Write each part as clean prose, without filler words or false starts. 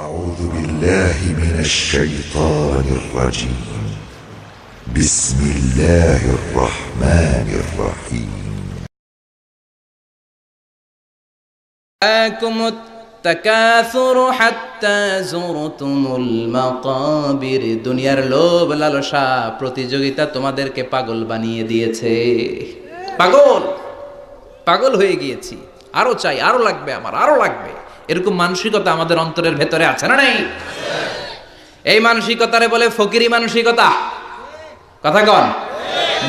أعوذ بالله من الشيطان الرجيم بسم الله الرحمن الرحيم أَلْهَاكُمُ التَّكَاثُرُ حَتَّى زُرْتُمُ الْمَقَابِرَ দুনিয়ার লোভ লালসা প্রতিযোগিতা তোমাদেরকে পাগল বানিয়ে দিয়েছে। পাগল হয়ে গিয়েছি, আরো চাই, আরো লাগবে, আমার আরো লাগবে, এরকম মানসিকতা আমাদের অন্তরের ভেতরে আছে না নাই? এই মানসিকতারে বলে ফকিরি মানসিকতা। কথা কন,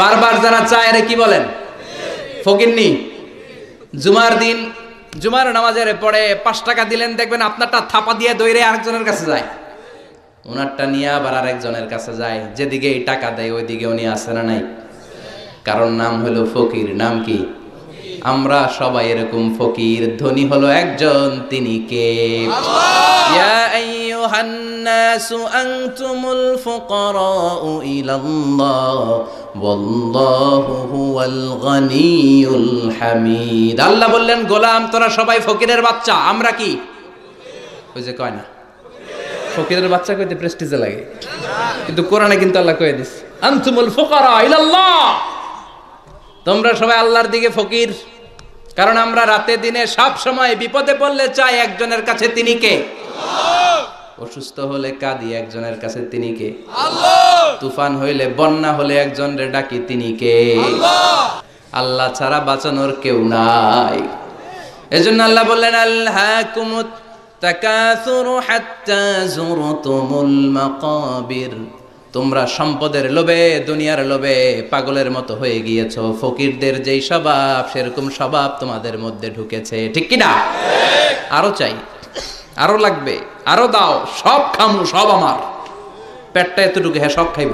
বারবার যারা চায় এর কি বলেন? ফকিরনি। জুমার দিন জুমার নামাজের পরে 5 টাকা দিলেন, দেখবেন আপনারটা থাপা দিয়ে দৌড়ে আরেকজনের কাছে যায়, ওনারটা নিয়ে আবার আরেকজনের কাছে যায়। যেদিকে এই টাকা দেয় ওইদিকে উনি আসে না নাই? কারণ নাম হলো ফকির। নাম কি? আমরা সবাই এরকম ফকির। ধনী হলো একজন, তিনি কে? ইয়া আইয়ুহান নাসু আনতুমুল ফুকারাউ ইলাল্লাহ ওয়াল্লাহু হুয়াল গনিয়ুল হামিদ। আল্লাহ বললেন, গোলাম তোরা সবাই ফকিরের বাচ্চা। আমরা কি? ওই যে কয় না, ফকিরের বাচ্চা কইতে প্রেস্টিজে লাগে, কিন্তু কোরআনে কিন্তু আল্লাহ কয়ে দিছে, আনতুমুল ফুকারা ইলাল্লাহ, তোমরা সবাই আল্লাহর দিকে ফকির। কারণ আমরা রাতে দিনে সব সময় বিপদে পড়লে চাই একজনের কাছে, তিনি কে? অসুস্থ হলে কাঁদি একজনের কাছে, তিনি কে? তুফান হইলে, বন্যা হলে একজনের ডাকি, তিনি কে? আল্লাহ ছাড়া বাঁচানোর কেউ নাই। এজন্য আল্লাহ বললেন, আলহাকুমুত তাকাসুরু হাত্তা যুরতুমুল মাকাবির। তোমরা সম্পদের লোভে, দুনিয়ার লোভে পাগলের মতো হয়ে গিয়েছো। ফকিরদের যেই স্বভাব, সেরকম স্বভাব তোমাদের মধ্যে ঢুকেছে, ঠিক কি না? আরো চাই, আরো লাগবে, আরো দাও, সব খামু, সব আমার। পেটটা এতটুকু, হ্যাঁ সব খাইব।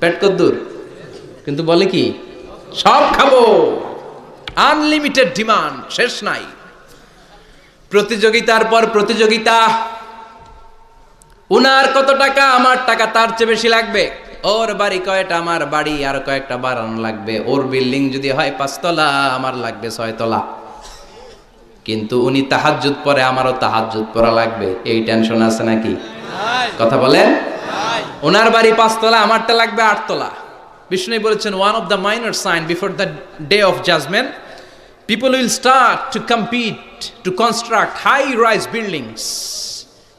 পেট কদ্দুর, কিন্তু বলে কি সব খাবো। আনলিমিটেড ডিমান্ড, শেষ নাই। প্রতিযোগিতার পর প্রতিযোগিতা। উনার কত টাকা, আমার টাকা তার চেয়ে বেশি লাগবে। ওর বাড়ি কয়টা, আমার বাড়ি আর কয়েকটা বাড়ানো লাগবে। ওর বিল্ডিং যদি হয় 5 তলা, আমার লাগবে 6 তলা। কিন্তু উনি তাহাজ্জুদ পড়ে, আমারও তাহাজ্জুদ পড়া লাগবে। এই টেনশন আছে নাকি? কথা বলেন। ওনার বাড়ি 5 তলা, আমারটা লাগবে 8 তলা। বিষ্ণু বলেছেন, one of the minor sign before the day of judgement, people will start to compete to construct high rise buildings.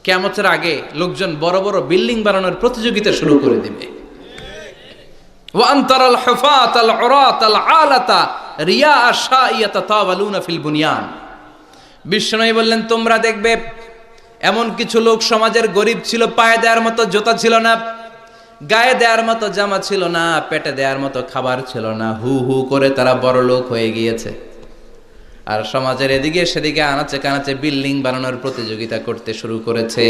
কিয়ামতের আগে লোকজন বড় বড় বিল্ডিং বানানোর প্রতিযোগিতা শুরু করে দিবে। ওয়া আনতারাল হুফাতাল উরাতাল আলাতা রিয়া আশাইয়াতা তাওয়ালুনা ফিল বুনিয়ান। বিষ্ণু বললেন, তোমরা দেখবে এমন কিছু লোক সমাজের গরিব ছিল, পায়ে দেওয়ার মতো জুতা ছিল না, গায়ে দেওয়ার মতো জামা ছিল না, পেটে দেওয়ার মতো খাবার ছিল না, হু হু করে তারা বড় লোক হয়ে গিয়েছে। আর সমাজের এদিকে সেদিকে আনাচে কানাচে বিল্ডিং বানানোর প্রতিযোগিতা করতে শুরু করেছে।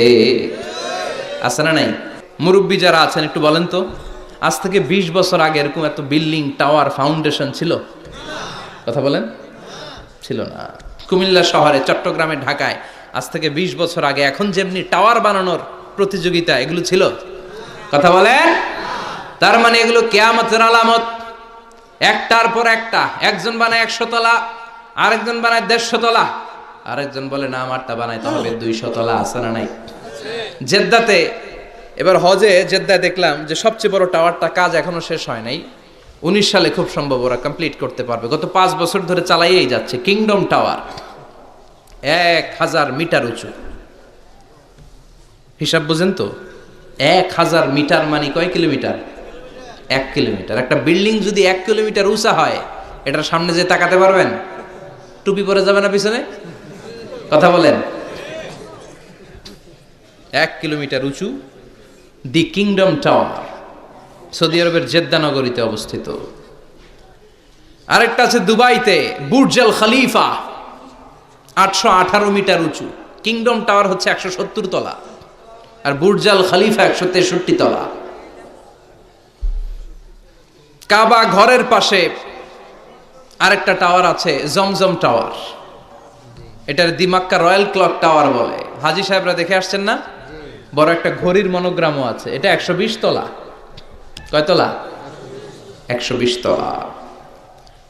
আছে না নাই? মুরব্বী যারা আছেন একটু বলেন তো, আজ থেকে 20 বছর আগে এরকম এত বিল্ডিং, টাওয়ার, ফাউন্ডেশন ছিল? কথা বলেন। ছিল না। কুমিল্লা শহরে, চট্টগ্রামে, ঢাকায় আজ থেকে 20 বছর আগে এখন যেমনি টাওয়ার বানানোর প্রতিযোগিতা, এগুলো ছিল? কথা বলেন। তার মানে এগুলো কিয়ামতের আলামত। একটার পর একটা। একজন বানায় 100 তলা, আরেকজন বানায় 150 তলা, আরেকজন বলে না আমারটা বানাইতে হবে 200 তলা। আছে না নাই? জেদ্দাতে, এবার হজে জেদ্দায় দেখলাম যে সবচেয়ে বড় টাওয়ারটা কাজ এখনো শেষ হয় নাই। 19 সালে খুব সম্ভব ওরা কমপ্লিট করতে পারবে। গত 5 বছর ধরে চালাইয়েই যাচ্ছে। কিংডম টাওয়ার 1000 মিটার উঁচু। হিসাব বুঝেন তো? 1000 মিটার মানে কয় কিলোমিটার? 1 কিলোমিটার। একটা বিল্ডিং যদি 1 কিলোমিটার উঁচা হয়, এটার সামনে যে তাকাতে পারবেন? টুপি পরে যাবে না পিছনে? কথা বলেন। 1 কিলোমিটার উঁচু, দি কিংডম টাওয়ার, সৌদি আরবের জেদ্দা নগরীতে অবস্থিত। আরেকটা আছে দুবাইতে, বুর্জ আল খলিফা, 818 মিটার উঁচু। কিংডম টাওয়ার হচ্ছে 170 তলা, আর বুর্জ আল খলিফা 163 তলা। কাবা ঘরের পাশে আরেকটা টাওয়ার আছে, জমজম টাওয়ার। এটার দিমাক্কা রয়্যাল ক্লক টাওয়ার বলে। হাজী সাহেবরা দেখে আসছেন না? বড় একটা ঘড়ির মনোগ্রামও আছে। এটা 120 তলা। কয় তলা? 120 তলা।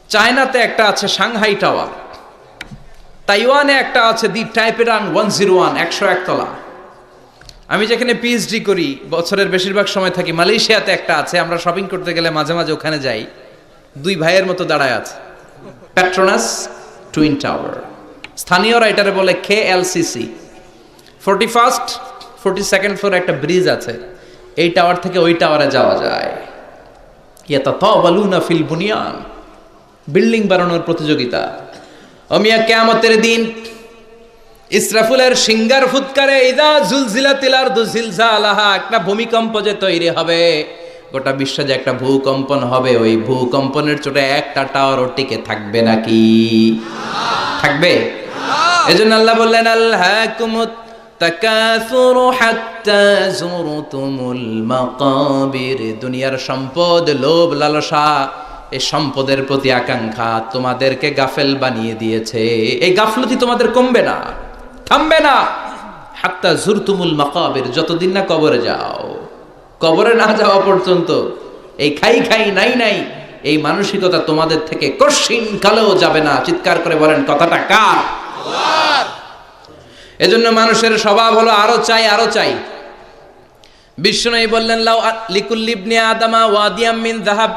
চায়নাতে একটা আছে সাংহাই টাওয়ার, তাইওয়ানে একটা আছে দি টাইপেরান 101, 101 তলা। আমি যেখানে পিএইচডি করি, বছরের বেশিরভাগ সময় থাকি, মালয়েশিয়াতে একটা আছে, আমরা শপিং করতে গেলে মাঝে মাঝে ওখানে যাই, দুই ভাইয়ের মতো দাঁড়ায় আছে, পেট্রোনাস টুইন টাওয়ার। স্থানীয়রা এটারে বলে KLCC। 41st 42nd ফ্লোরে একটা ব্রিজ আছে, এই টাওয়ার থেকে ওই টাওয়ারে যাওয়া যায়। ইয়াতাতাওয়ালুনা ফিল বুনিয়ান, বিল্ডিং বানানোর প্রতিযোগিতা। ওমিয়া কিয়ামতের দিন ইসরাফিলের সিঙ্গার ফুৎকারে ইদা জুলজিলাতিল আরদু জিলজালাহা, একটা ভূমিকম্প যে তৈরি হবে, গোটা বিশ্বে যে একটা ভূকম্পন হবে, ওই ভূকম্পনের চোটে একটা টাওয়ারও টিকে থাকবে নাকি? থাকবে? এজন্য আল্লাহ বললেন আলহাকুমুত তাকাসুরু হাত্তা যুরতুমুল মাকাবির। দুনিয়ার সম্পদ, লোভ, লালসা, এই সম্পদের প্রতি আকাঙ্ক্ষা তোমাদেরকে গাফেল বানিয়ে দিয়েছে। এই গাফলতি তোমাদের কমবে না, থামবে না। হাত্তা যুরতুমুল মাকাবির, যতদিন না কবরে যাও। কবরে না যাওয়া পর্যন্ত এই খাই খাই নাই নাই এই মানসিকতা তোমাদের থেকে কশিন কালেও যাবে না। চিৎকার করে বলেন কথাটা কার? আল্লাহর। এজন্য মানুষের স্বভাব হলো আরো চাই, আরো চাই। বিষ্ণু বললেন লাউ লিকুল্লি ইবনি আদামা ওয়াদিয়াম মিন যাহাব,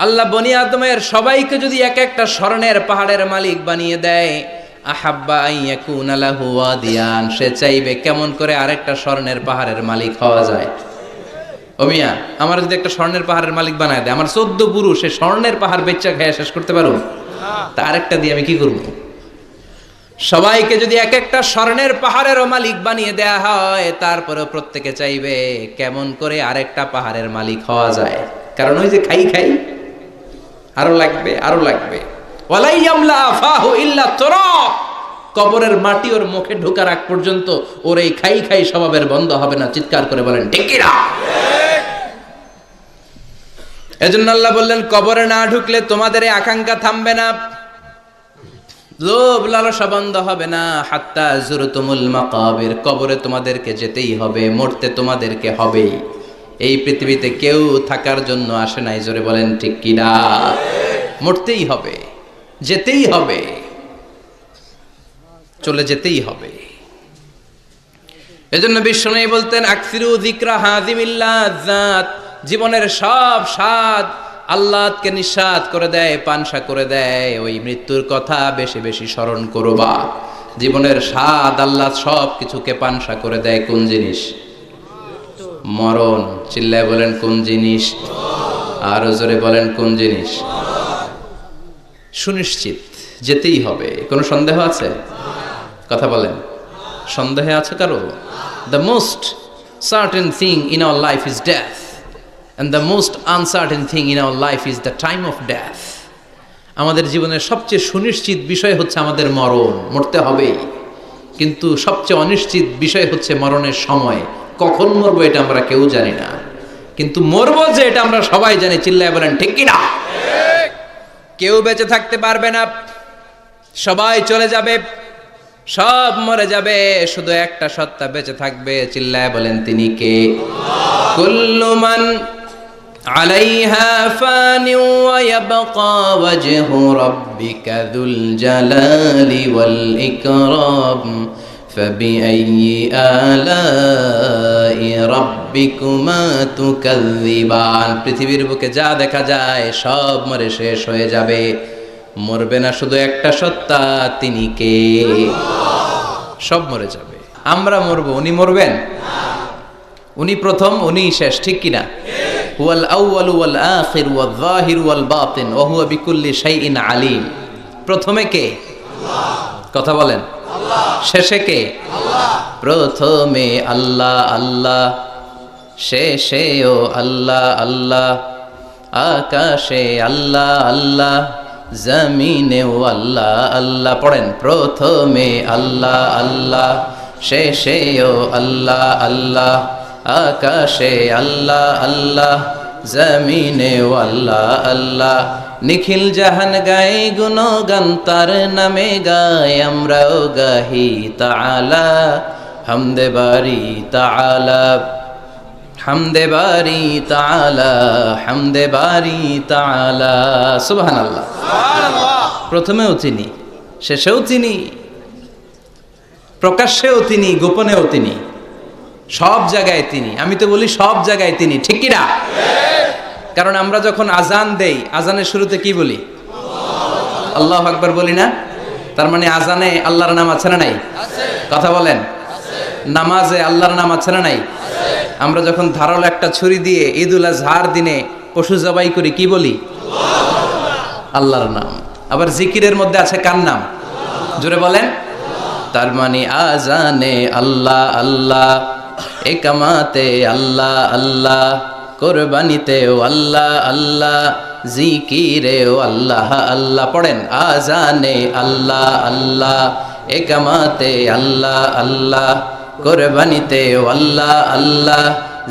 আল্লাহ বনি আদমের সবাইকে যদি এক একটা স্বর্ণের পাহাড়ের মালিক বানিয়ে দেয়, আহাব্বা আইয়াকুনা লাহু ওয়াদিয়ান, সে চাইবে কেমন করে আরেকটা স্বর্ণের পাহাড়ের মালিক হওয়া যায়। ও মিয়া, আমার যদি একটা স্বর্ণের পাহাড়ের মালিক বানায় দেয়, আমার 14 পুরুষ সে স্বর্ণের পাহাড় বেচা খেয়ে শেষ করতে পারো? তা আরেকটা দিয়ে আমি কি করব? সবাইকে যদি এক একটা স্বর্ণের পাহাড়েরও মালিক বানিয়ে দেয়া হয়, তারপরেও প্রত্যেকে চাইবে কেমন করে আরেকটা পাহাড়ের মালিক হওয়া যায়। কারণ ওই যে খাই খাই, আরো লাগবে, আরো লাগবে। ওয়ালাই ইয়ামলা আফাহু ইল্লা তুরাব, কবরের মাটি ওর মুখে ঢোকার আগ পর্যন্ত ওর এই খাই খাই স্বভাবের বন্ধ হবে না। চিৎকার করে বলেন ঠিক কি না? এজন্য আল্লাহ বললেন কবরে না ঢুকলে তোমাদের এই আকাঙ্ক্ষা থামবে না, লোভ লালসা বন্ধ হবে না। হাত্তা যুরতুমুল মাকাবির, কবরে তোমাদেরকে যেতেই হবে, মরতে তোমাদেরকে হবেই। এই পৃথিবীতে কেউ থাকার জন্য আসে নাই, জোরে বলেন ঠিক কি না? মরতেই হবে, যেতেই হবে, চলে যেতেই হবে। এজন্য বিষ্ণু বলতেন আকসিরু যিকরা হাযিমিল লাযাত, জীবনের সব স্বাদ আল্লাহকে নিঃস্বাদ করে দেয়, পানসা করে দেয়, ওই মৃত্যুর কথা বেশি বেশি স্মরণ করবা। জীবনের স্বাদ আল্লাহ সব কিছুকে পানসা করে দেয়। কোন জিনিস? মরণ। চিল্লায় বলেন কোন জিনিস? আরো জোরে বলেন কোন জিনিস? সুনিশ্চিত যেতেই হবে, কোনো সন্দেহ আছে? কথা বলেন, সন্দেহে আছে কারো? The most certain thing in our life is death, and the most uncertain thing in our life is the time of death. আমাদের জীবনের সবচেয়ে সুনিশ্চিত বিষয় হচ্ছে আমাদের মরণ, মরতে হবেই। কিন্তু সবচেয়ে অনিশ্চিত বিষয় হচ্ছে মরণের সময়, কখন মরবো এটা আমরা কেউ জানি না, কিন্তু মরবো যে এটা আমরা সবাই জানি। চিল্লায় বলেন ঠিক কি না? কেউ বেঁচে থাকতে পারবে না, সবাই চলে যাবে, সব মরে যাবে, শুধু একটা সত্তা বেঁচে থাকবে। চিল্লায় বলেন তিনি কে? কুল্লু মান আলাইহা ফানি ওয়া ইয়াবকা ওয়াজহু রাব্বিকা যুল জালালি ওয়াল ইকরাম ফাবিআইয়ি আলাই রাব্বিকুমা তুকাযযিবান। পৃথিবীর বুকে যা দেখা যায় সব মরে শেষ হয়ে যাবে, মরবে না শুধু একটা সত্তা, তিনি কে? সব মরে যাবে, আমরা মরবো, উনি মরবেন? উনি প্রথম, উনি শেষ, ঠিক কিনা? হুয়াল আউয়ালু ওয়াল আখির ওয়াল যাহিরু ওয়াল বাতিন ওয়া হুয়া বিকুল্লি শাইইন আলিম। প্রথমে কে? আল্লাহ। কথা বলেন, আল্লাহ। শেষে কে? আল্লাহ। প্রথমে আল্লাহ আল্লাহ, শেষেও আল্লাহ আল্লাহ, আকাশে আল্লাহ আল্লাহ, জমিনেও আল্লাহ আল্লাহ। পড়েন, প্রথমে আল্লাহ আল্লাহ, শেষেও আল্লাহ আল্লাহ, আকাশে আল্লাহ আল্লাহ, জমিনেও আল্লাহ আল্লাহ। নিখিল জাহান গায়ে গুণগান তার নামে গায়, আমরাও গাহি তাআলা হামদে বারি তাআলা, হামদে বারি তাআলা, হামদে বারি তাআলা। সুবহানাল্লাহ, সুবহানাল্লাহ। প্রথমেও তিনি, শেষেও তিনি, প্রকাশ্যেও তিনি, গোপনেও তিনি। সব জায়গায় তিনি, আমি তো বলি সব জায়গায় তিনি, ঠিক কি না? কারণ আমরা যখন আজান দেই, আজানের শুরুতে কি বলি? আল্লাহু আকবার বলি না? তার মানে আজানে আল্লাহর নাম আছে না নাই? কথা বলেন। নামাজে আল্লাহর নাম আছে না নাই? আমরা যখন ধারালো একটা ছুরি দিয়ে ঈদুল আজহার দিনে পশু জবাই করি, কি বলি? আল্লাহর নাম। আবার জিকিরের মধ্যে আছে কার নাম? জোরে বলেন। তার মানে আজানে আল্লাহ আল্লাহ, একামাতে আল্লাহ আল্লাহ, কোরবানিতেও আল্লাহ আল্লাহ, জিকিরেও আল্লাহ আল্লাহ। পড়েন, আজানে আল্লাহ আল্লাহ, একামাতে আল্লাহ আল্লাহ, কোরবানিতেও আল্লাহ আল্লাহ,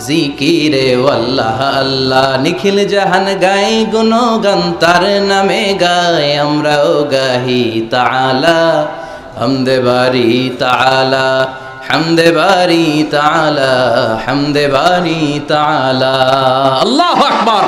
জিকিরেও আল্লাহ আল্লাহ। নিখিল জাহান গাই গুণগান তার নামে গায়, আমরাও গাহি তাআলা হামদে বারি তাআলা, হামদে বারি তাআলা, হামদে বারি তাআলা। আল্লাহু আকবার।